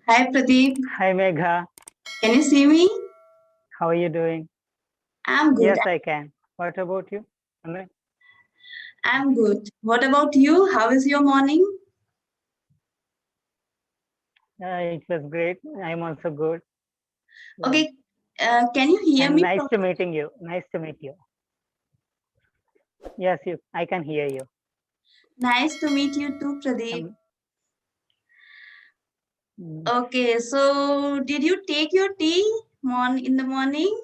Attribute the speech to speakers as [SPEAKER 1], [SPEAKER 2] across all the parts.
[SPEAKER 1] Hi Pradeep,
[SPEAKER 2] Hi Megha,
[SPEAKER 1] can you see me?
[SPEAKER 2] how are you doing?
[SPEAKER 1] I'm good.
[SPEAKER 2] Yes, I can. What about you? Am
[SPEAKER 1] I'm good. What about you? How is your morning?
[SPEAKER 2] it was great. I'm also good. Yeah.
[SPEAKER 1] Okay, can you hear
[SPEAKER 2] And
[SPEAKER 1] me
[SPEAKER 2] nice to
[SPEAKER 1] properly?
[SPEAKER 2] meeting you. Nice to meet you. Yes, I can hear you.
[SPEAKER 1] Nice to meet you too, Pradeep.
[SPEAKER 2] Um, mm,
[SPEAKER 1] Okay, so did you take your tea in the morning?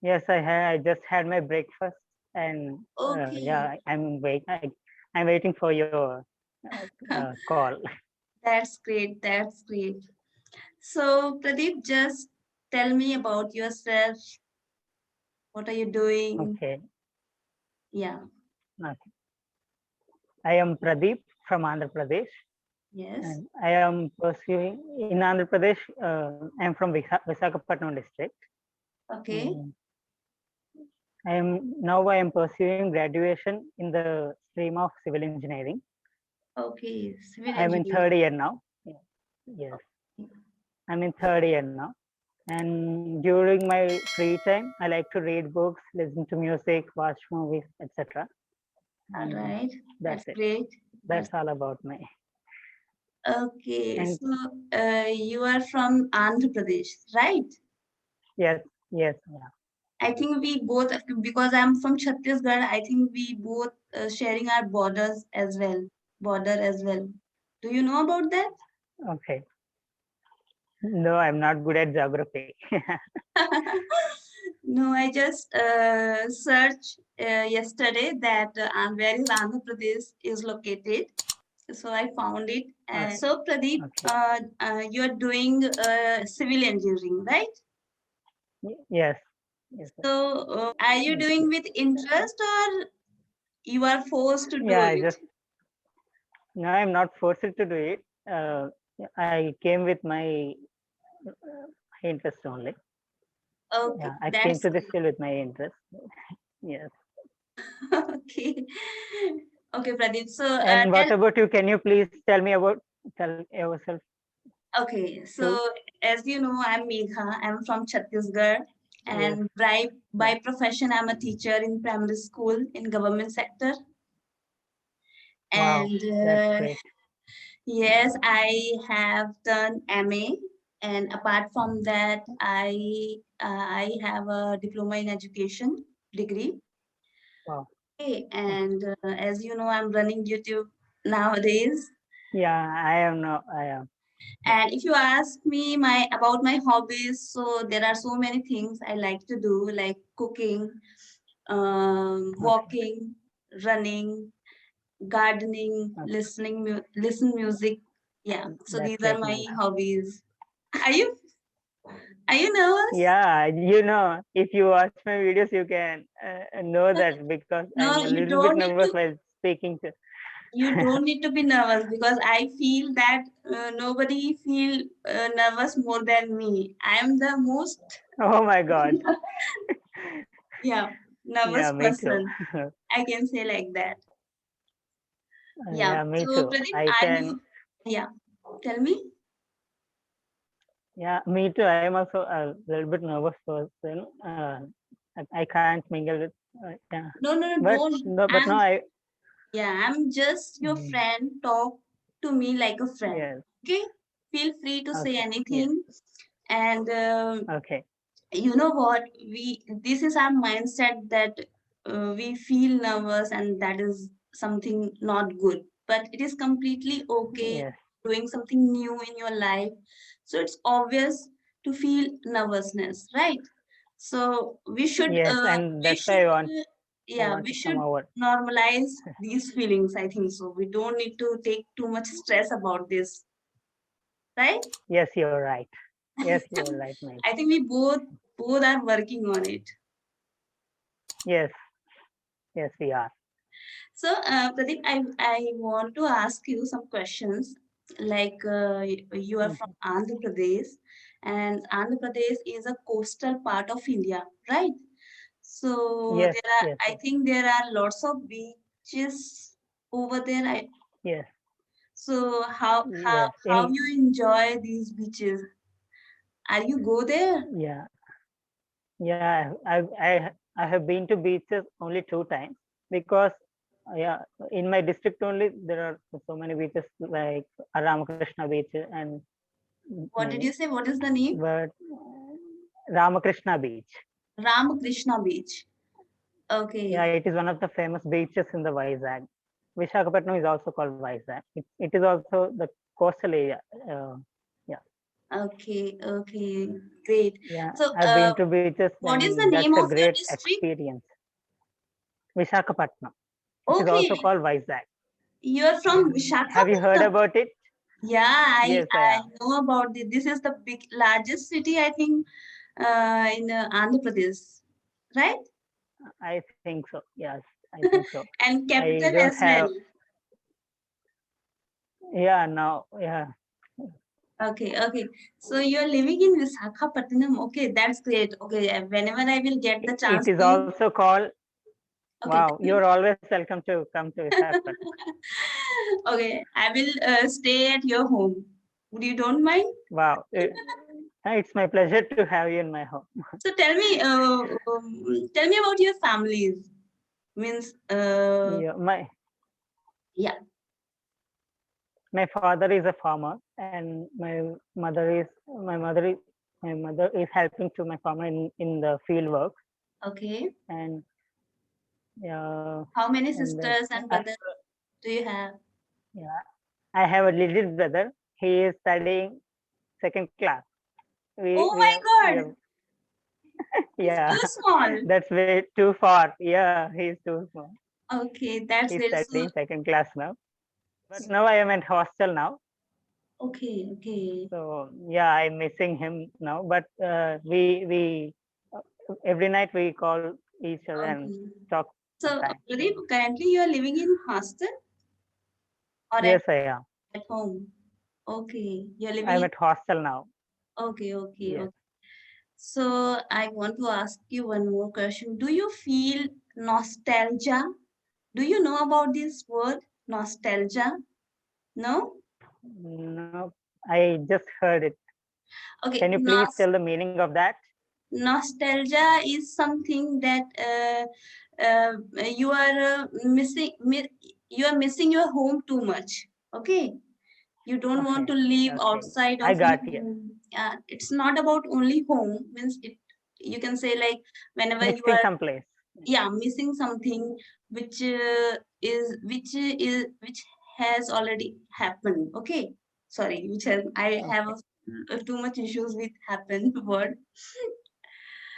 [SPEAKER 2] I just had my breakfast, and
[SPEAKER 1] Okay,
[SPEAKER 2] I'm waiting for your call.
[SPEAKER 1] that's great. That's great. So Pradeep, just tell me about yourself. What are you doing?
[SPEAKER 2] Okay.
[SPEAKER 1] Yeah.
[SPEAKER 2] Okay. I am Pradeep from Andhra Pradesh,
[SPEAKER 1] Yes.
[SPEAKER 2] and I am pursuing in Andhra Pradesh. I'm from Visakhapatnam district.
[SPEAKER 1] Okay.
[SPEAKER 2] Mm, I am pursuing graduation in the stream of civil engineering.
[SPEAKER 1] Okay. Civil
[SPEAKER 2] I'm in
[SPEAKER 1] engineering.
[SPEAKER 2] third year now. Yes, I'm in third year now. And during my free time, I like to read books, listen to music, watch movies, etc.
[SPEAKER 1] All
[SPEAKER 2] And
[SPEAKER 1] right. That's
[SPEAKER 2] that's it.
[SPEAKER 1] great.
[SPEAKER 2] That's
[SPEAKER 1] That's
[SPEAKER 2] all about me.
[SPEAKER 1] okay.
[SPEAKER 2] And
[SPEAKER 1] So you are from Andhra Pradesh, right?
[SPEAKER 2] yes, yes, yeah.
[SPEAKER 1] I think we both, because I'm from Chhattisgarh, I think we both sharing our border as well. Do you know about that?
[SPEAKER 2] Okay. No, I'm not good at geography.
[SPEAKER 1] No, I just searched yesterday that where is Andhra Pradesh is located. So I found it.
[SPEAKER 2] Okay,
[SPEAKER 1] So Pradeep,
[SPEAKER 2] okay.
[SPEAKER 1] you're doing civil engineering, right?
[SPEAKER 2] Yes, yes, sir.
[SPEAKER 1] So are you doing
[SPEAKER 2] Okay.
[SPEAKER 1] with interest or you are forced to do
[SPEAKER 2] Yeah,
[SPEAKER 1] it?
[SPEAKER 2] no, I'm not forced to do it. Uh, I came with my interest only.
[SPEAKER 1] Okay,
[SPEAKER 2] Yeah, I came
[SPEAKER 1] that's
[SPEAKER 2] to this
[SPEAKER 1] great.
[SPEAKER 2] field with my interest. Yes.
[SPEAKER 1] Okay. Okay, Pradeep. So
[SPEAKER 2] And
[SPEAKER 1] tell
[SPEAKER 2] what about you? Can you please tell yourself
[SPEAKER 1] okay,
[SPEAKER 2] too?
[SPEAKER 1] so as you know, I'm Megha. I'm from Chhattisgarh,
[SPEAKER 2] Yes.
[SPEAKER 1] and by
[SPEAKER 2] Yeah.
[SPEAKER 1] profession, I'm a teacher in primary school in government sector.
[SPEAKER 2] Wow,
[SPEAKER 1] And
[SPEAKER 2] that's great.
[SPEAKER 1] yes, I have done MA, and apart from that, I have a diploma in education degree.
[SPEAKER 2] Wow.
[SPEAKER 1] Okay,
[SPEAKER 2] Okay.
[SPEAKER 1] and as you know, I'm running YouTube nowadays.
[SPEAKER 2] Yeah, I am no. I am. Yeah.
[SPEAKER 1] And if you ask me about my hobbies, so there are so many things I like to do, like cooking,
[SPEAKER 2] Okay.
[SPEAKER 1] walking, running, gardening,
[SPEAKER 2] Okay.
[SPEAKER 1] listen music. Yeah, so
[SPEAKER 2] That's
[SPEAKER 1] these are
[SPEAKER 2] great,
[SPEAKER 1] my
[SPEAKER 2] Megha.
[SPEAKER 1] hobbies. Are you are you nervous?
[SPEAKER 2] Yeah, if you watch my videos, you can know that because I'm
[SPEAKER 1] No,
[SPEAKER 2] a little bit nervous while speaking to.
[SPEAKER 1] you don't need to be nervous because I feel that nobody feel nervous more than me. I am the most
[SPEAKER 2] Oh my God.
[SPEAKER 1] yeah
[SPEAKER 2] Yeah,
[SPEAKER 1] nervous
[SPEAKER 2] me too.
[SPEAKER 1] person. I can say like that. Yeah.
[SPEAKER 2] Yeah, me
[SPEAKER 1] So
[SPEAKER 2] too.
[SPEAKER 1] Pradeep,
[SPEAKER 2] I
[SPEAKER 1] are
[SPEAKER 2] can.
[SPEAKER 1] you? Yeah. Tell me.
[SPEAKER 2] Yeah, me too. I am also a little bit nervous person. I can't mingle with. Yeah,
[SPEAKER 1] No, no, no,
[SPEAKER 2] but
[SPEAKER 1] don't.
[SPEAKER 2] no, but no. I
[SPEAKER 1] I'm just your
[SPEAKER 2] mm,
[SPEAKER 1] friend. Talk to me like a friend.
[SPEAKER 2] yes.
[SPEAKER 1] Okay. Feel free to say
[SPEAKER 2] Okay. Yes.
[SPEAKER 1] anything. And
[SPEAKER 2] Okay.
[SPEAKER 1] you know what? This is our mindset that we feel nervous, and that is something not good. But it is completely okay
[SPEAKER 2] Yes.
[SPEAKER 1] doing something new in your life. So it's obvious to feel nervousness, right? So
[SPEAKER 2] Yes, and
[SPEAKER 1] we
[SPEAKER 2] that's why
[SPEAKER 1] should
[SPEAKER 2] I
[SPEAKER 1] yeah,
[SPEAKER 2] want
[SPEAKER 1] we
[SPEAKER 2] to come
[SPEAKER 1] should
[SPEAKER 2] over.
[SPEAKER 1] normalize these feelings. I think so. We don't need to take too much stress about this, right?
[SPEAKER 2] Yes, you're right. Yes, you're right, Meg.
[SPEAKER 1] I think we both are working on it.
[SPEAKER 2] Yes. Yes, we are.
[SPEAKER 1] So, Pradeep, I want to ask you some questions. Like you are from
[SPEAKER 2] Mhm.
[SPEAKER 1] Andhra Pradesh, and Andhra Pradesh is a coastal part of India, right? So
[SPEAKER 2] Yes. Yes.
[SPEAKER 1] I
[SPEAKER 2] Yes.
[SPEAKER 1] think there are lots of beaches over there.
[SPEAKER 2] Yes.
[SPEAKER 1] So
[SPEAKER 2] Yes,
[SPEAKER 1] how you enjoy these beaches? Are you go there?
[SPEAKER 2] yeah, yeah. I have been to beaches only 2 times because yeah, in my district only there are so many beaches like Ramakrishna Beach and
[SPEAKER 1] What did
[SPEAKER 2] many,
[SPEAKER 1] you say? What is the name?
[SPEAKER 2] but Ramakrishna Beach.
[SPEAKER 1] Ramakrishna Beach.
[SPEAKER 2] Yeah,
[SPEAKER 1] Okay.
[SPEAKER 2] it is one of the famous beaches in the Vizag. Visakhapatnam is also called Vizag. It is also the coastal area. Yeah,
[SPEAKER 1] Okay. Okay. Great.
[SPEAKER 2] yeah.
[SPEAKER 1] So,
[SPEAKER 2] I've been to beaches
[SPEAKER 1] what is the
[SPEAKER 2] and that's
[SPEAKER 1] name
[SPEAKER 2] a
[SPEAKER 1] of your
[SPEAKER 2] great
[SPEAKER 1] district?
[SPEAKER 2] experience. Visakhapatnam. It is also
[SPEAKER 1] Okay.
[SPEAKER 2] called Vizag.
[SPEAKER 1] You're from
[SPEAKER 2] And have you heard
[SPEAKER 1] Visakhapatnam.
[SPEAKER 2] about it?
[SPEAKER 1] Yeah,
[SPEAKER 2] Yes, I
[SPEAKER 1] I
[SPEAKER 2] am.
[SPEAKER 1] know about it. This is the largest city, I think, in Andhra Pradesh, right?
[SPEAKER 2] I think so. Yes, I think so.
[SPEAKER 1] And
[SPEAKER 2] I
[SPEAKER 1] capital
[SPEAKER 2] don't
[SPEAKER 1] as
[SPEAKER 2] have.
[SPEAKER 1] well.
[SPEAKER 2] Yeah, now. Yeah,
[SPEAKER 1] Okay, okay. So you're living in Visakhapatnam. Okay, that's great. Okay, whenever I will get the
[SPEAKER 2] it
[SPEAKER 1] chance
[SPEAKER 2] is
[SPEAKER 1] to,
[SPEAKER 2] also called.
[SPEAKER 1] okay,
[SPEAKER 2] Wow, you're always welcome to come to Visakhapatnam.
[SPEAKER 1] okay, I will stay at your home. Would you don't mind?
[SPEAKER 2] Wow, it's my pleasure to have you in my home.
[SPEAKER 1] So tell me about your families. Means,
[SPEAKER 2] Yeah,
[SPEAKER 1] yeah.
[SPEAKER 2] my father is a farmer, and my mother is helping to my farmer in the field work,
[SPEAKER 1] Okay.
[SPEAKER 2] and uh,
[SPEAKER 1] How many
[SPEAKER 2] and that
[SPEAKER 1] sisters and brothers do you have?
[SPEAKER 2] yeah, I have a little brother. He is studying second class. We
[SPEAKER 1] Oh
[SPEAKER 2] we are
[SPEAKER 1] my
[SPEAKER 2] we
[SPEAKER 1] God,
[SPEAKER 2] are
[SPEAKER 1] it's
[SPEAKER 2] yeah.
[SPEAKER 1] too small.
[SPEAKER 2] That's way too far. Yeah, he's too small.
[SPEAKER 1] Okay, that's
[SPEAKER 2] He's
[SPEAKER 1] very
[SPEAKER 2] studying
[SPEAKER 1] so.
[SPEAKER 2] second class now. But now I am at hostel now.
[SPEAKER 1] Okay, okay,
[SPEAKER 2] So yeah, I'm missing him now. But we every night we call each other and
[SPEAKER 1] okay.
[SPEAKER 2] talk
[SPEAKER 1] So,
[SPEAKER 2] sometimes.
[SPEAKER 1] Pradeep,
[SPEAKER 2] So
[SPEAKER 1] currently you are living in hostel or
[SPEAKER 2] yes, I am.
[SPEAKER 1] at home? Okay, you're
[SPEAKER 2] I'm
[SPEAKER 1] living in.
[SPEAKER 2] at hostel now.
[SPEAKER 1] Okay, okay,
[SPEAKER 2] Yes.
[SPEAKER 1] okay. So, I want to ask you one more question. Do you feel nostalgia? Do you know about this word, nostalgia? No?
[SPEAKER 2] No, I just heard it.
[SPEAKER 1] Okay,
[SPEAKER 2] Can you please tell the meaning of that?
[SPEAKER 1] nostalgia is something that uh, you are you are missing your home too much. Okay, you don't want
[SPEAKER 2] Okay.
[SPEAKER 1] to live
[SPEAKER 2] Okay.
[SPEAKER 1] outside
[SPEAKER 2] I
[SPEAKER 1] of your
[SPEAKER 2] got you.
[SPEAKER 1] home. It's not about only home. Means it. You can say like whenever you
[SPEAKER 2] Missing
[SPEAKER 1] are,
[SPEAKER 2] some place.
[SPEAKER 1] yeah, missing something which has already happened. Okay, sorry, which has I have
[SPEAKER 2] Okay.
[SPEAKER 1] too much issues with happen word.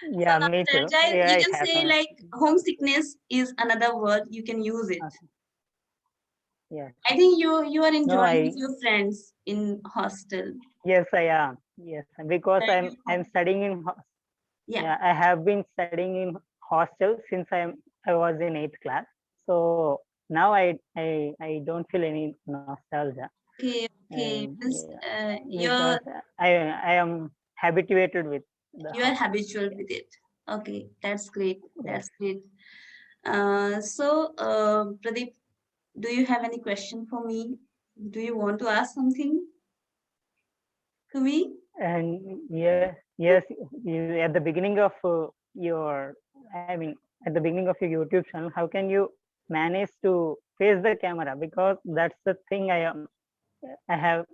[SPEAKER 1] So
[SPEAKER 2] Yeah, me too.
[SPEAKER 1] nostalgia,
[SPEAKER 2] Yeah,
[SPEAKER 1] you
[SPEAKER 2] it
[SPEAKER 1] can say
[SPEAKER 2] happens.
[SPEAKER 1] like homesickness is another word. You can use it.
[SPEAKER 2] Okay. Yes.
[SPEAKER 1] I think you are
[SPEAKER 2] No,
[SPEAKER 1] enjoying with
[SPEAKER 2] I
[SPEAKER 1] your friends in hostel.
[SPEAKER 2] yes, I am. Yes, because
[SPEAKER 1] Where
[SPEAKER 2] I'm studying
[SPEAKER 1] yeah.
[SPEAKER 2] yeah, I have been studying in hostel since I was in eighth class. So now I don't feel any nostalgia,
[SPEAKER 1] Okay, okay.
[SPEAKER 2] and
[SPEAKER 1] Means,
[SPEAKER 2] yeah, because
[SPEAKER 1] you're
[SPEAKER 2] I am habituated with the
[SPEAKER 1] you are
[SPEAKER 2] hostel.
[SPEAKER 1] habitual
[SPEAKER 2] Yeah.
[SPEAKER 1] with it. Okay, that's great.
[SPEAKER 2] Yes.
[SPEAKER 1] That's great. Pradeep, do you have any question for me? Do you want to ask something to me?
[SPEAKER 2] And yes, at the beginning of your, I mean, at the beginning of your YouTube channel, how can you manage to face the camera? Because that's the thing I have,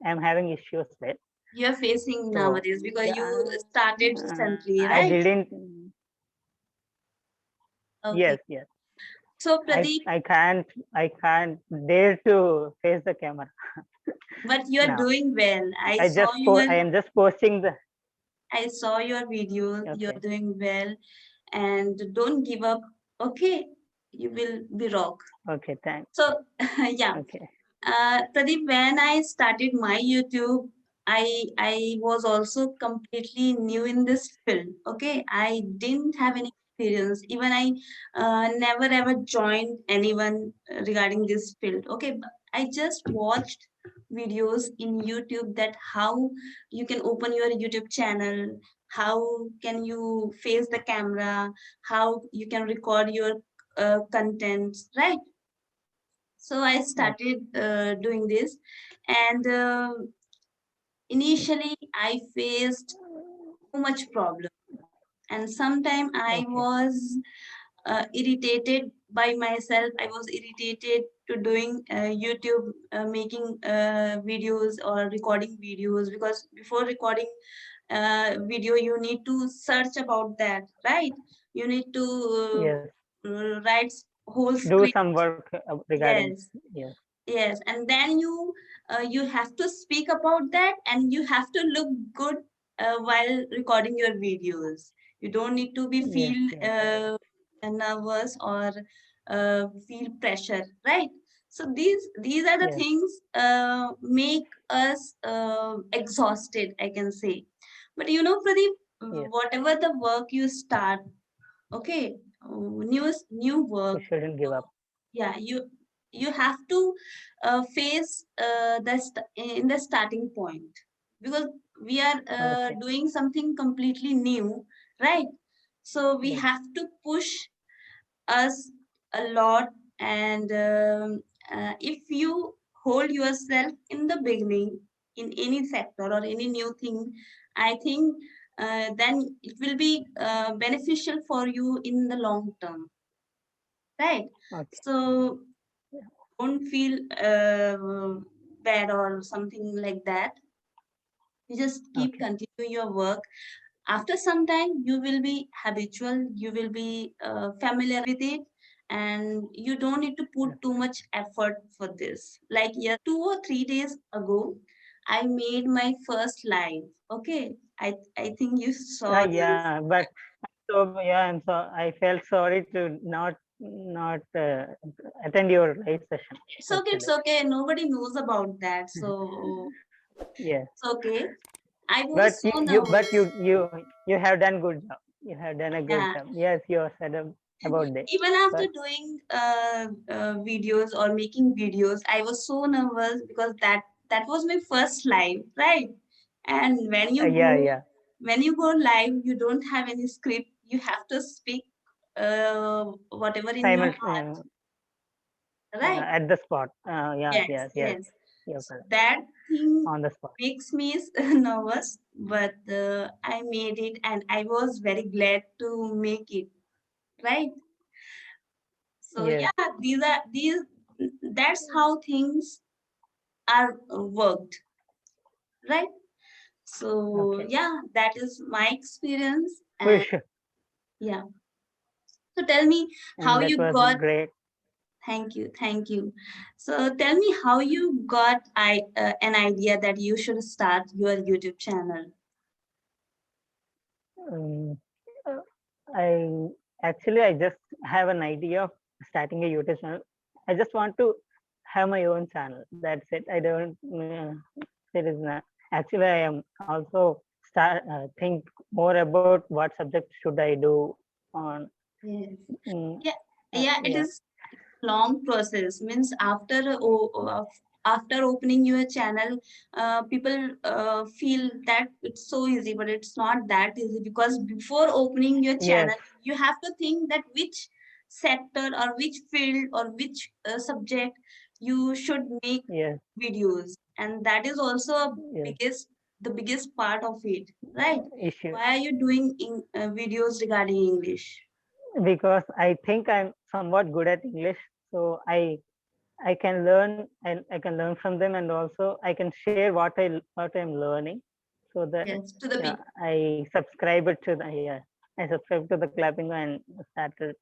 [SPEAKER 2] I'm having issues with.
[SPEAKER 1] You're facing
[SPEAKER 2] So
[SPEAKER 1] nowadays because
[SPEAKER 2] yeah,
[SPEAKER 1] you started recently,
[SPEAKER 2] I
[SPEAKER 1] right?
[SPEAKER 2] didn't.
[SPEAKER 1] Okay.
[SPEAKER 2] Yes, yes.
[SPEAKER 1] So
[SPEAKER 2] I
[SPEAKER 1] Pradeep,
[SPEAKER 2] I can't I can't dare to face the camera
[SPEAKER 1] but you're
[SPEAKER 2] now.
[SPEAKER 1] doing well.
[SPEAKER 2] I am just posting the.
[SPEAKER 1] I saw your videos. You're
[SPEAKER 2] Okay.
[SPEAKER 1] doing well, and don't give up. Okay, you will be rock.
[SPEAKER 2] Okay. Thanks.
[SPEAKER 1] So yeah,
[SPEAKER 2] Okay.
[SPEAKER 1] Pradeep, when I started my YouTube, I was also completely new in this field. Okay, I didn't have any experience. Even I never ever joined anyone regarding this field. Okay, but I just watched videos in YouTube that how you can open your YouTube channel, how can you face the camera, how you can record your contents, right? So I started doing this, and initially I faced so much problem, and sometimes I
[SPEAKER 2] Okay.
[SPEAKER 1] was irritated by myself. I was irritated to doing YouTube, making videos or recording videos, because before recording video you need to search about that, right? You need to
[SPEAKER 2] Yes.
[SPEAKER 1] write whole
[SPEAKER 2] Do
[SPEAKER 1] script.
[SPEAKER 2] some work regarding.
[SPEAKER 1] Yes,
[SPEAKER 2] Yes.
[SPEAKER 1] yes, and then you have to speak about that, and you have to look good while recording your videos. You don't need to be
[SPEAKER 2] Yes.
[SPEAKER 1] feel
[SPEAKER 2] Yes.
[SPEAKER 1] nervous or feel pressure, right? So these are the
[SPEAKER 2] Yes.
[SPEAKER 1] things make us exhausted, I can say. But you know, Pradeep,
[SPEAKER 2] Yes.
[SPEAKER 1] whatever the work you start, okay, new
[SPEAKER 2] We
[SPEAKER 1] work,
[SPEAKER 2] shouldn't give up.
[SPEAKER 1] yeah, you have to face in the starting point, because we are
[SPEAKER 2] Okay.
[SPEAKER 1] doing something completely new, right? So we
[SPEAKER 2] Yes.
[SPEAKER 1] have to push us a lot, and if you hold yourself in the beginning in any sector or any new thing, I think then it will be beneficial for you in the long term, right?
[SPEAKER 2] Okay.
[SPEAKER 1] So
[SPEAKER 2] Yeah.
[SPEAKER 1] don't feel bad or something like that. You just keep
[SPEAKER 2] Okay.
[SPEAKER 1] continue your work. After some time, you will be habitual. You will be familiar with it, and you don't need to put too
[SPEAKER 2] Okay.
[SPEAKER 1] much effort for this. Like, yeah, 2 or 3 days ago, I made my first live. Okay, I think you saw this.
[SPEAKER 2] Yeah. But so yeah, I felt sorry to not attend your live session
[SPEAKER 1] It's okay. It's
[SPEAKER 2] yesterday.
[SPEAKER 1] okay. Nobody knows about that, so
[SPEAKER 2] Yeah.
[SPEAKER 1] it's okay. I
[SPEAKER 2] But
[SPEAKER 1] was so
[SPEAKER 2] you
[SPEAKER 1] nervous.
[SPEAKER 2] but you have done good job. You have done a good
[SPEAKER 1] Yeah.
[SPEAKER 2] job. Yes, you said about this.
[SPEAKER 1] Even after
[SPEAKER 2] But
[SPEAKER 1] doing videos or making videos, I was so nervous, because that was my first live, right? And
[SPEAKER 2] yeah, yeah.
[SPEAKER 1] when you go live, you don't have any script. You have to speak whatever in your
[SPEAKER 2] Simul
[SPEAKER 1] heart, right?
[SPEAKER 2] at the spot. Yes,
[SPEAKER 1] Yes,
[SPEAKER 2] yes, yes.
[SPEAKER 1] yes.
[SPEAKER 2] You're
[SPEAKER 1] So
[SPEAKER 2] correct.
[SPEAKER 1] that thing
[SPEAKER 2] On the spot.
[SPEAKER 1] makes me nervous, but I made it, and I was very glad to make it, right? So
[SPEAKER 2] Yes.
[SPEAKER 1] yeah, these that's how things are worked, right? So
[SPEAKER 2] Okay.
[SPEAKER 1] yeah, that is my experience.
[SPEAKER 2] We
[SPEAKER 1] And
[SPEAKER 2] should.
[SPEAKER 1] yeah, so tell me how
[SPEAKER 2] And that
[SPEAKER 1] you
[SPEAKER 2] was
[SPEAKER 1] got.
[SPEAKER 2] great.
[SPEAKER 1] Thank you, thank you. So tell me how you got an idea that you should start your YouTube channel.
[SPEAKER 2] Um, uh, I I just have an idea of starting a YouTube channel. I just want to have my own channel. That's it. I don't. There is not. Actually, I am also think more about what subject should I do on.
[SPEAKER 1] Yes.
[SPEAKER 2] Mm,
[SPEAKER 1] Yeah, yeah, it
[SPEAKER 2] yeah.
[SPEAKER 1] is long process. Means after opening your channel, people feel that it's so easy, but it's not that easy, because before opening your
[SPEAKER 2] Yes.
[SPEAKER 1] channel, you have to think that which sector or which field or which subject you should make
[SPEAKER 2] Yes.
[SPEAKER 1] videos, and that is also a
[SPEAKER 2] Yes.
[SPEAKER 1] the biggest part of it, right?
[SPEAKER 2] Issue.
[SPEAKER 1] Why are you doing videos regarding English?
[SPEAKER 2] Because I think I'm somewhat good at English, so I can learn and I can learn from them, and also I can share what I'm learning. So that
[SPEAKER 1] Yes, to the
[SPEAKER 2] yeah,
[SPEAKER 1] people.
[SPEAKER 2] I subscribe it to the yeah, I subscribe to the Clapping and started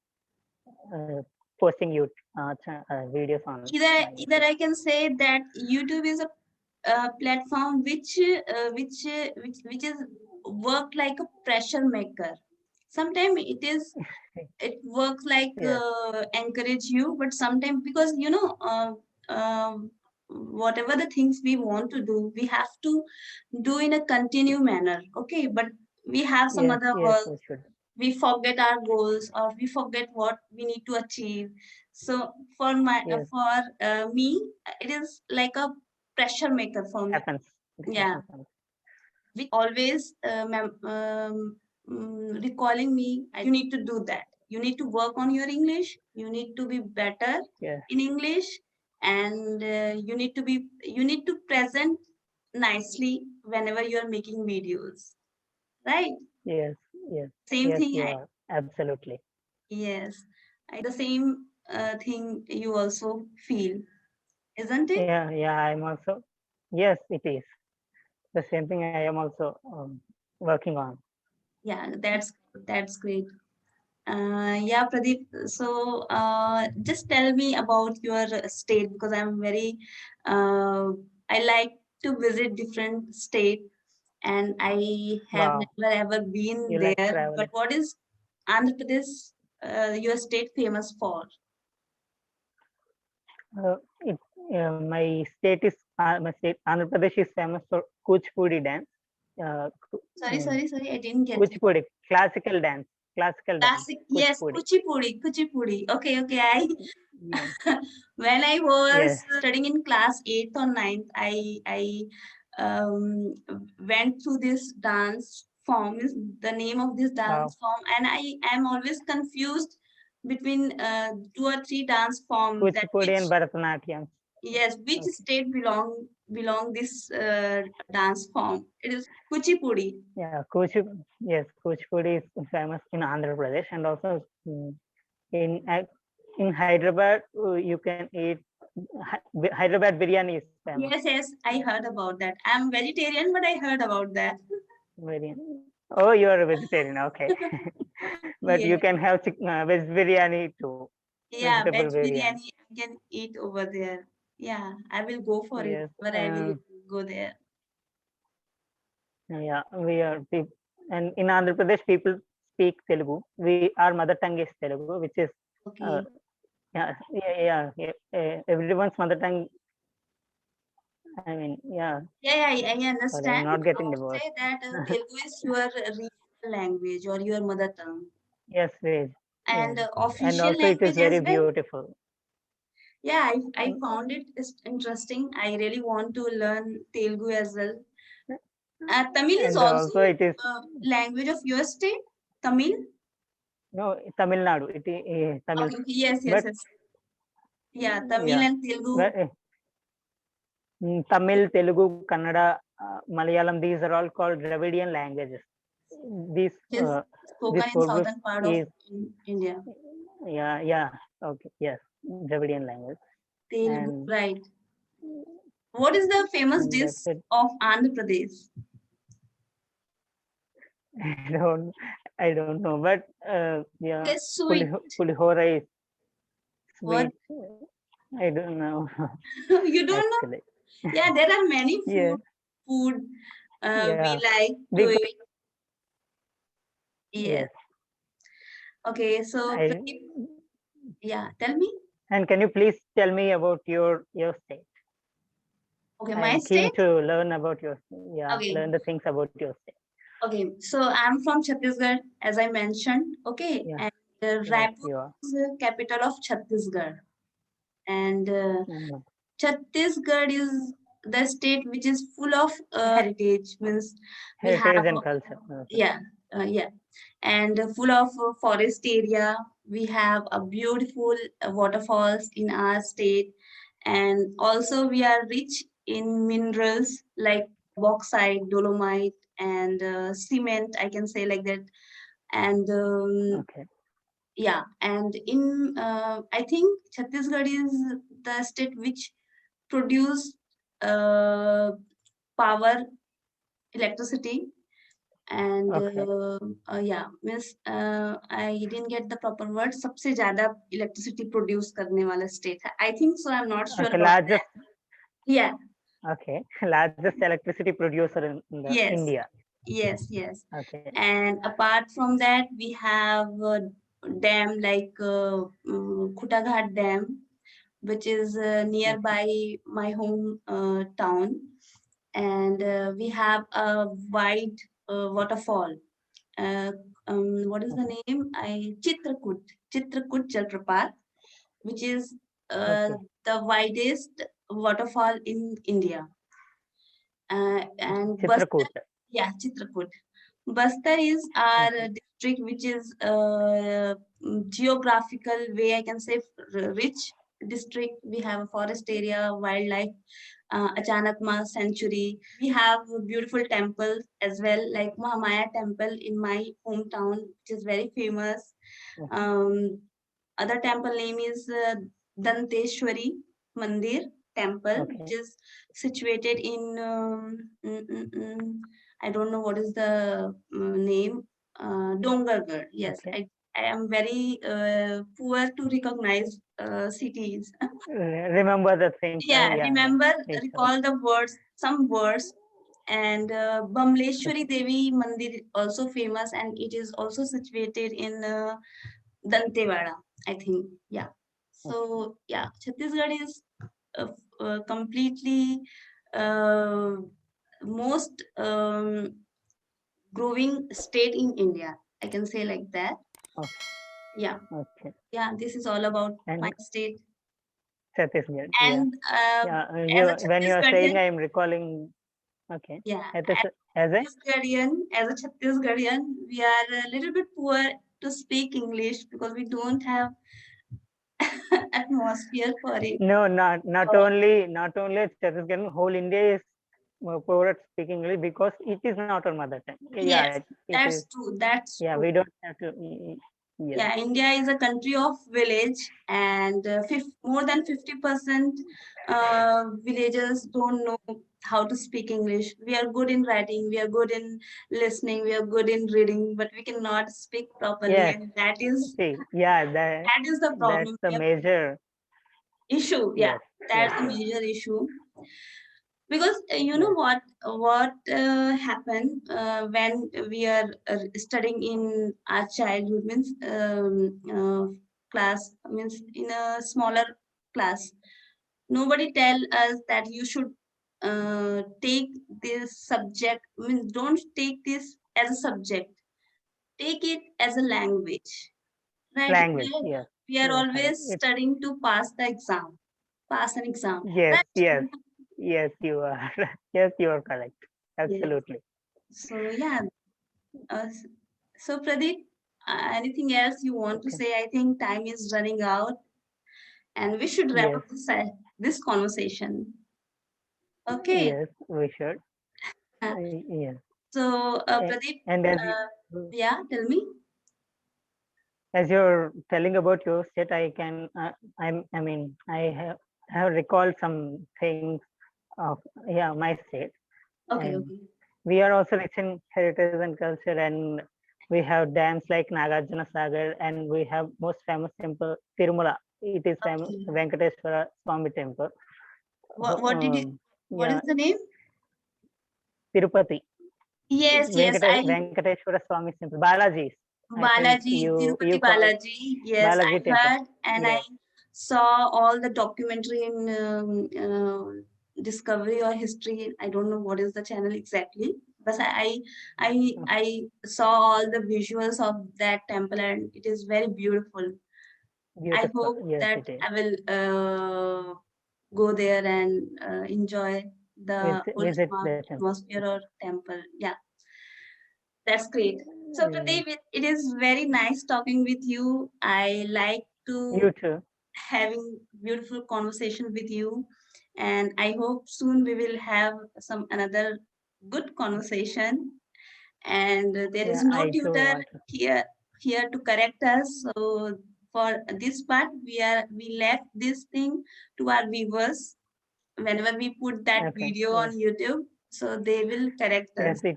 [SPEAKER 2] uh, posting videos on
[SPEAKER 1] Either
[SPEAKER 2] my
[SPEAKER 1] either
[SPEAKER 2] YouTube.
[SPEAKER 1] I can say that YouTube is a platform which is work like a pressure maker. Sometimes it works like
[SPEAKER 2] Yes,
[SPEAKER 1] encourage you, but sometimes, because whatever the things we want to do, we have to do in a continue manner. Okay, but we have some
[SPEAKER 2] yes,
[SPEAKER 1] other
[SPEAKER 2] yes.
[SPEAKER 1] work,
[SPEAKER 2] We should.
[SPEAKER 1] we forget our goals, or we forget what we need to achieve. So
[SPEAKER 2] Yes,
[SPEAKER 1] me, it is like a pressure maker for me.
[SPEAKER 2] happens. It
[SPEAKER 1] Yeah,
[SPEAKER 2] happens.
[SPEAKER 1] which always recalling me, you need to do that, you need to work on your English, you need to be better
[SPEAKER 2] Yes,
[SPEAKER 1] in English, and you need to present nicely whenever you are making videos, right?
[SPEAKER 2] Yes, yes,
[SPEAKER 1] Same
[SPEAKER 2] yes,
[SPEAKER 1] thing.
[SPEAKER 2] you are absolutely.
[SPEAKER 1] Yes, the same thing you also feel, isn't it?
[SPEAKER 2] Yeah, yeah, I'm also, yes, it is. The same thing I am also working on.
[SPEAKER 1] Yeah, that's great. Yeah, Pradeep. So, just tell me about your state, because I'm very, I like to visit different state, and I have
[SPEAKER 2] Wow,
[SPEAKER 1] never ever
[SPEAKER 2] you
[SPEAKER 1] been
[SPEAKER 2] like
[SPEAKER 1] there. But
[SPEAKER 2] traveling.
[SPEAKER 1] what is Andhra Pradesh, your state famous for?
[SPEAKER 2] It, my state, Andhra Pradesh is famous for Kuchipudi dance.
[SPEAKER 1] Sorry, I didn't get you.
[SPEAKER 2] Kuchipudi, classical dance,
[SPEAKER 1] Classic, yes,
[SPEAKER 2] Kuchipudi.
[SPEAKER 1] Kuchipudi. Okay. I
[SPEAKER 2] Yes,
[SPEAKER 1] when I
[SPEAKER 2] yes.
[SPEAKER 1] was studying in class 8th or ninth, I went through this dance form, is the name of this
[SPEAKER 2] Wow,
[SPEAKER 1] dance form, and I am always confused between two or three dance form, that
[SPEAKER 2] Kuchipudi and
[SPEAKER 1] which,
[SPEAKER 2] Bharatanatyam.
[SPEAKER 1] yes, which
[SPEAKER 2] Okay.
[SPEAKER 1] state belong this dance form. It is Kuchipudi.
[SPEAKER 2] Yeah, yes, Kuchipudi is famous in Andhra Pradesh, and also in in Hyderabad you can eat Hyderabad biryani is famous.
[SPEAKER 1] Yes, I heard about that. I'm vegetarian, but I heard about that.
[SPEAKER 2] Biryani. Oh, you are a vegetarian. Okay, but you
[SPEAKER 1] Yeah.
[SPEAKER 2] can have veg biryani too.
[SPEAKER 1] Yeah,
[SPEAKER 2] Vegetable
[SPEAKER 1] veg
[SPEAKER 2] biryani.
[SPEAKER 1] biryani I can eat over there. Yeah, I will go for it,
[SPEAKER 2] Yes.
[SPEAKER 1] but I will go there.
[SPEAKER 2] Yeah, we are and in Andhra Pradesh people speak Telugu. Our mother tongue is Telugu, which is uh,
[SPEAKER 1] Okay.
[SPEAKER 2] everyone's mother tongue. I mean, yeah.
[SPEAKER 1] Yeah, I
[SPEAKER 2] Sorry, I'm
[SPEAKER 1] understand.
[SPEAKER 2] not getting the word.
[SPEAKER 1] Say that Telugu is your regional language or your mother tongue,
[SPEAKER 2] Yes, veg.
[SPEAKER 1] and
[SPEAKER 2] Yeah, and
[SPEAKER 1] official
[SPEAKER 2] also it is
[SPEAKER 1] language
[SPEAKER 2] very
[SPEAKER 1] as well.
[SPEAKER 2] beautiful.
[SPEAKER 1] Yeah, I
[SPEAKER 2] And,
[SPEAKER 1] found it is interesting. I really want to learn Telugu as well. Tamil is
[SPEAKER 2] and
[SPEAKER 1] also
[SPEAKER 2] also it is
[SPEAKER 1] language of your state. Tamil.
[SPEAKER 2] no Tamil Nadu. Tamil,
[SPEAKER 1] Okay. Yes.
[SPEAKER 2] but
[SPEAKER 1] Yeah, Tamil
[SPEAKER 2] yeah,
[SPEAKER 1] and Telugu.
[SPEAKER 2] but, Tamil, Telugu, Kannada, Malayalam. These are all called Dravidian languages. These
[SPEAKER 1] Is
[SPEAKER 2] this
[SPEAKER 1] spoken in
[SPEAKER 2] four groups
[SPEAKER 1] southern part of
[SPEAKER 2] is
[SPEAKER 1] India.
[SPEAKER 2] yeah okay, yes, Dravidian language.
[SPEAKER 1] Telugu,
[SPEAKER 2] and
[SPEAKER 1] right. What is the famous
[SPEAKER 2] and
[SPEAKER 1] dish
[SPEAKER 2] that's it.
[SPEAKER 1] of Andhra Pradesh?
[SPEAKER 2] I don't I don't know, but yeah,
[SPEAKER 1] Okay, sweet.
[SPEAKER 2] pulihora is
[SPEAKER 1] What?
[SPEAKER 2] sweet. I don't know
[SPEAKER 1] You don't know?
[SPEAKER 2] actually.
[SPEAKER 1] Yeah, there are many
[SPEAKER 2] Yeah,
[SPEAKER 1] food we
[SPEAKER 2] yeah.
[SPEAKER 1] like to
[SPEAKER 2] Because
[SPEAKER 1] eat. Yes.
[SPEAKER 2] yes,
[SPEAKER 1] Okay, so
[SPEAKER 2] I
[SPEAKER 1] Pradeep, yeah, tell me.
[SPEAKER 2] and can you please tell me about your state?
[SPEAKER 1] Okay,
[SPEAKER 2] I
[SPEAKER 1] my
[SPEAKER 2] am keen
[SPEAKER 1] state.
[SPEAKER 2] to learn about
[SPEAKER 1] Okay,
[SPEAKER 2] learn the things about your state.
[SPEAKER 1] okay. So I'm from Chhattisgarh, as I mentioned. Okay,
[SPEAKER 2] Yeah,
[SPEAKER 1] and
[SPEAKER 2] yes,
[SPEAKER 1] Raipur
[SPEAKER 2] you are.
[SPEAKER 1] is the capital of Chhattisgarh, and
[SPEAKER 2] Mhm.
[SPEAKER 1] Chhattisgarh is the state which is full of heritage. Means we
[SPEAKER 2] Heritage
[SPEAKER 1] have
[SPEAKER 2] and culture. Okay.
[SPEAKER 1] yeah, yeah, and full of forest area. We have a beautiful waterfalls in our state, and also we are rich in minerals like bauxite, dolomite, and cement. I can say like that, and
[SPEAKER 2] Okay.
[SPEAKER 1] yeah, and in I think Chhattisgarh is the state which produce uh, power, electricity, and
[SPEAKER 2] Okay.
[SPEAKER 1] yeah, means I didn't get the proper word. सबसे ज़्यादा electricity produce करने वाला state है. I think so. I'm not sure
[SPEAKER 2] Okay.
[SPEAKER 1] about
[SPEAKER 2] Largest.
[SPEAKER 1] that. Yeah.
[SPEAKER 2] Okay. Largest electricity producer in the
[SPEAKER 1] Yes.
[SPEAKER 2] India.
[SPEAKER 1] Yes.
[SPEAKER 2] Okay.
[SPEAKER 1] And apart from that, we have a dam like Khutaghat Dam, which is
[SPEAKER 2] Okay.
[SPEAKER 1] nearby my home town, and we have a wide waterfall. Uh, what is the
[SPEAKER 2] Okay.
[SPEAKER 1] name? Chitrakut Jalprapat, which is
[SPEAKER 2] Okay.
[SPEAKER 1] the widest waterfall in India. And Bastar,
[SPEAKER 2] Chitrakoot.
[SPEAKER 1] yeah, Chitrakut. Bastar is
[SPEAKER 2] Okay.
[SPEAKER 1] our district, which is geographical way I can say rich. district, we have a forest area, wildlife, Achanakma Sanctuary. We have a beautiful temples as well, like Mahamaya Temple in my hometown, which is very famous.
[SPEAKER 2] Okay.
[SPEAKER 1] Other temple name is Danteshwari Mandir Temple,
[SPEAKER 2] Okay.
[SPEAKER 1] which is situated in I don't know what is the name. Dongargarh. Yes,
[SPEAKER 2] Okay.
[SPEAKER 1] I am very poor to recognize cities.
[SPEAKER 2] Remember the things.
[SPEAKER 1] Yeah,
[SPEAKER 2] Yeah.
[SPEAKER 1] remember,
[SPEAKER 2] It's
[SPEAKER 1] recall the words, some words. And Bamleshwari Devi Mandir also famous, and it is also situated in Dantewada, I think. Yeah. So yeah, Chhattisgarh is completely uh, most growing state in India. I can say like that.
[SPEAKER 2] okay.
[SPEAKER 1] Yeah.
[SPEAKER 2] Okay.
[SPEAKER 1] Yeah. This is all about my
[SPEAKER 2] And
[SPEAKER 1] state.
[SPEAKER 2] Chhattisgarh. Yeah.
[SPEAKER 1] And
[SPEAKER 2] Yeah.
[SPEAKER 1] as
[SPEAKER 2] You
[SPEAKER 1] a
[SPEAKER 2] when you are saying,
[SPEAKER 1] Chhattisgarhian,
[SPEAKER 2] I am recalling. Okay.
[SPEAKER 1] yeah,
[SPEAKER 2] As a
[SPEAKER 1] As a Chhattisgarhian, we are a little bit poor to speak English because we don't have atmosphere for it.
[SPEAKER 2] no, not only Chhattisgarh. Whole India is poor at speaking English because it is not our mother tongue. Yeah,
[SPEAKER 1] Yes,
[SPEAKER 2] it is.
[SPEAKER 1] that's true. That's
[SPEAKER 2] Yeah,
[SPEAKER 1] true.
[SPEAKER 2] we don't have to. Yeah.
[SPEAKER 1] Yeah, India is a country of village, and more than 50% villagers don't know how to speak English. We are good in writing, we are good in listening, we are good in reading, but we cannot speak properly,
[SPEAKER 2] Yes.
[SPEAKER 1] and that is
[SPEAKER 2] See. Yeah.
[SPEAKER 1] the
[SPEAKER 2] That's
[SPEAKER 1] problem.
[SPEAKER 2] the
[SPEAKER 1] We have
[SPEAKER 2] major.
[SPEAKER 1] issue. Yeah,
[SPEAKER 2] Yes. Yes.
[SPEAKER 1] that's the major issue. Because you know
[SPEAKER 2] Yes.
[SPEAKER 1] what happened when we are studying in our childhood, means class, means in a smaller class, nobody tell us that you should take this subject, means don't take this as a subject, take it as a language, right?
[SPEAKER 2] Language. Yes.
[SPEAKER 1] We are
[SPEAKER 2] You are correct.
[SPEAKER 1] always studying to pass an exam,
[SPEAKER 2] Yes.
[SPEAKER 1] right?
[SPEAKER 2] Yes. Yes. You are. Yes. You are correct.
[SPEAKER 1] Yes.
[SPEAKER 2] Absolutely.
[SPEAKER 1] So yeah, so Pradeep, anything else you want to
[SPEAKER 2] Okay.
[SPEAKER 1] say? I think time is running out, and we should wrap
[SPEAKER 2] Yes.
[SPEAKER 1] up this conversation. Okay.
[SPEAKER 2] Yes. We should.
[SPEAKER 1] Uh,
[SPEAKER 2] Yes.
[SPEAKER 1] So
[SPEAKER 2] A-
[SPEAKER 1] Pradeep,
[SPEAKER 2] And
[SPEAKER 1] yeah, tell me.
[SPEAKER 2] as you're telling about your state, I can. I mean, I have recalled some things of my state,
[SPEAKER 1] Okay,
[SPEAKER 2] and
[SPEAKER 1] okay,
[SPEAKER 2] we are also rich in heritage and culture, and we have dams like Nagarjuna Sagar, and we have most famous temple Tirumala. It is famous
[SPEAKER 1] okay.
[SPEAKER 2] Venkateswara Swami temple.
[SPEAKER 1] What did you? What is
[SPEAKER 2] Yeah,
[SPEAKER 1] the name?
[SPEAKER 2] Tirupati.
[SPEAKER 1] Yes, yes,
[SPEAKER 2] Venkateswara Swami temple. Balaji. I think
[SPEAKER 1] Balaji,
[SPEAKER 2] you
[SPEAKER 1] Tirupati
[SPEAKER 2] call it
[SPEAKER 1] Balaji. Yes, I
[SPEAKER 2] Balaji temple.
[SPEAKER 1] heard, and I
[SPEAKER 2] Yes.
[SPEAKER 1] saw all the documentary in Discovery or History. I don't know what is the channel exactly, but I saw all the visuals of that temple, and it is very beautiful. I
[SPEAKER 2] Beautiful.
[SPEAKER 1] hope
[SPEAKER 2] Yes,
[SPEAKER 1] that
[SPEAKER 2] it is.
[SPEAKER 1] I will go there and enjoy the whole
[SPEAKER 2] Visit the temple.
[SPEAKER 1] atmosphere or temple. Yeah, that's great. So
[SPEAKER 2] Yes.
[SPEAKER 1] Pradeep, it is very nice talking with you. I like to
[SPEAKER 2] You too.
[SPEAKER 1] having beautiful conversation with you, and I hope soon we will have some another good conversation. And there is
[SPEAKER 2] Yeah,
[SPEAKER 1] no
[SPEAKER 2] I too
[SPEAKER 1] tutor
[SPEAKER 2] want to.
[SPEAKER 1] here to correct us. So for this part, we left this thing to our viewers whenever we put that
[SPEAKER 2] Okay.
[SPEAKER 1] video
[SPEAKER 2] Yes.
[SPEAKER 1] on YouTube, so they will correct
[SPEAKER 2] Yes.
[SPEAKER 1] us,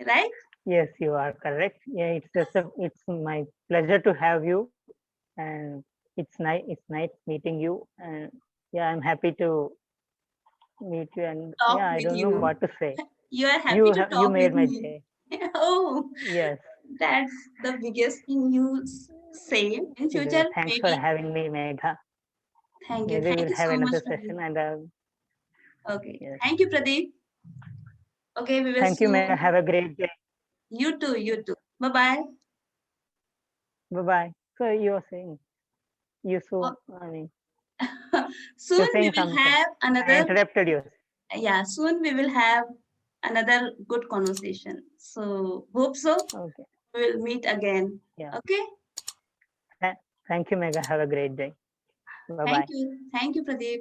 [SPEAKER 1] right?
[SPEAKER 2] Yes, you are correct. Yeah, it's my pleasure to have you, and it's nice meeting you, and yeah, I'm happy to meet you, and
[SPEAKER 1] Talk
[SPEAKER 2] yeah, I
[SPEAKER 1] with
[SPEAKER 2] don't know
[SPEAKER 1] you.
[SPEAKER 2] what to say.
[SPEAKER 1] You are happy to
[SPEAKER 2] You
[SPEAKER 1] talk with
[SPEAKER 2] made my
[SPEAKER 1] me.
[SPEAKER 2] day.
[SPEAKER 1] Oh,
[SPEAKER 2] Yes.
[SPEAKER 1] that's the biggest thing you say. In future,
[SPEAKER 2] Thanks for
[SPEAKER 1] maybe.
[SPEAKER 2] having me, Megha.
[SPEAKER 1] Thank you.
[SPEAKER 2] Maybe
[SPEAKER 1] Thank
[SPEAKER 2] we'll
[SPEAKER 1] you
[SPEAKER 2] have
[SPEAKER 1] so much,
[SPEAKER 2] another
[SPEAKER 1] Pradeep.
[SPEAKER 2] session, and
[SPEAKER 1] Okay.
[SPEAKER 2] yes.
[SPEAKER 1] Thank you, Pradeep. Okay, we will
[SPEAKER 2] Thank you, Megha.
[SPEAKER 1] soon.
[SPEAKER 2] Have a great day.
[SPEAKER 1] You too. You too. Bye bye.
[SPEAKER 2] Bye bye. So you are saying you so I mean
[SPEAKER 1] Soon
[SPEAKER 2] you're
[SPEAKER 1] we
[SPEAKER 2] saying
[SPEAKER 1] will
[SPEAKER 2] something.
[SPEAKER 1] have
[SPEAKER 2] I
[SPEAKER 1] another.
[SPEAKER 2] interrupted you.
[SPEAKER 1] Yeah, soon we will have another good conversation. So hope so.
[SPEAKER 2] Okay.
[SPEAKER 1] We'll meet again.
[SPEAKER 2] Yeah.
[SPEAKER 1] Okay.
[SPEAKER 2] Thank you, Megha. Have a great day. Bye bye.
[SPEAKER 1] Thank you. Thank you, Pradeep.